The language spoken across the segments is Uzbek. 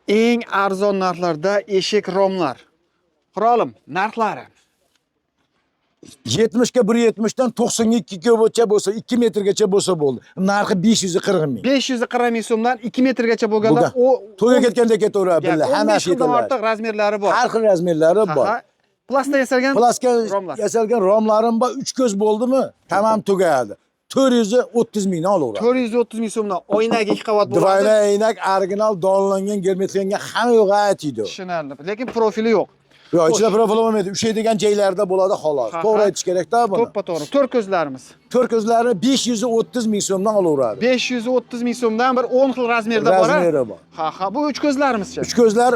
Eng arzon narxlarda eshik romlar. Qurolum, narxlari 70 ga 170 dan 92 gacha bo'lsa, 2 metrgacha bo'lsa bo'ldi. Narxi 540 ming. 540 ming so'mdan 2 metrgacha bo'lganlar to'yga ketganda ketaveradi bular. Hammasi yetadi. yetadi. Ortiq razmerlari bor. Har xil razmerlari bor. Plastikdan yasalgan romlar. yasalgan romlarim bor. 3 ko'z bo'ldimi? Tamam tugadi. 430 mingdan olaveradi. 430 ming so'mdan oynaga 2 qavat bo'ladi. Divayna aynak original donlangan, germetlangan hamma yo'q aytidi. Tushunarli. Lekin profili yo'q. Yo'q, ichida profil bo'lmaydi. Ushaydigan joylarda bo'ladi xolos. To'g'ri aytish kerak-da buni. To'ppa-to'g'ri. To'rt ko'zlarimiz. To'rt ko'zlari 530 ming so'mdan olaveradi. 530 ming so'mdan bir 10 xil razmerda bor. Razmeri bor. Ha, bu uch ko'zlarimizcha. Uch ko'zlar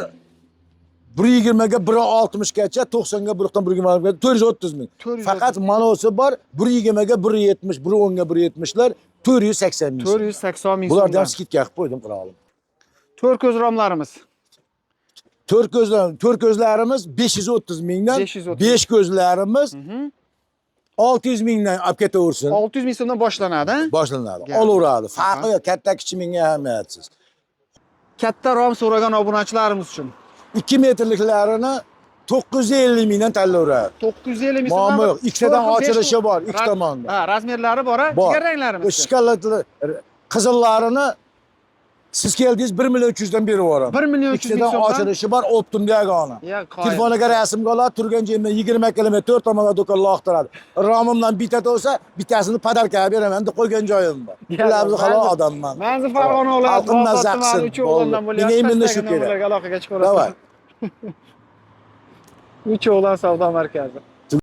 120 ga 160 gacha, 90 ga 1 dan 120 ga 430 ming. Faqat manosi bor 120 ga 170, 110 ga 170lar 480 ming. 480 ming. Bulardan ham skidka qilib qo'ydim qirolim. To'rt ko'z romlarimiz. To'rt ko'zlarimiz 530 mingdan, 5 ko'zlarimiz 600 mingdan olib ketaversin. 600 ming so'mdan boshlanadi. Boshlanadi. Olaveradi. Farqi yo'q, katta kichik menga ahamiyatsiz. Katta rom so'ragan obunachilarimiz uchun 2 metrliklarini 950 mingdan tanlayveradi. 950 ming so'mdan. Muammo yo'q. Ikkitadan ochilishi bor, ikki tomonda. Ha, razmerlari bor, jigar ranglarimiz. Bu shikolatli qizillarini siz keldingiz 1 million 300 dan berib yuboraman. 1 million 300 ming Ikkitadan so'mdan ochilishi bor, optim diagoni. Telefoniga rasmga oladi, turgan joyimdan 20 kilometr 4 tomonga do'kon loqtiradi. Romimdan bitta bo'lsa, bittasini podarkaga beraman deb qo'ygan joyim bor. Bularni halol odamman. Manzi Farg'ona viloyati Xalqim mazaqsin. uch o'g'londan bo'lyapti. Menga endi shu kerak. Aloqaga chiqaverasiz. Davay. Uch o'g'lon savdo markazi.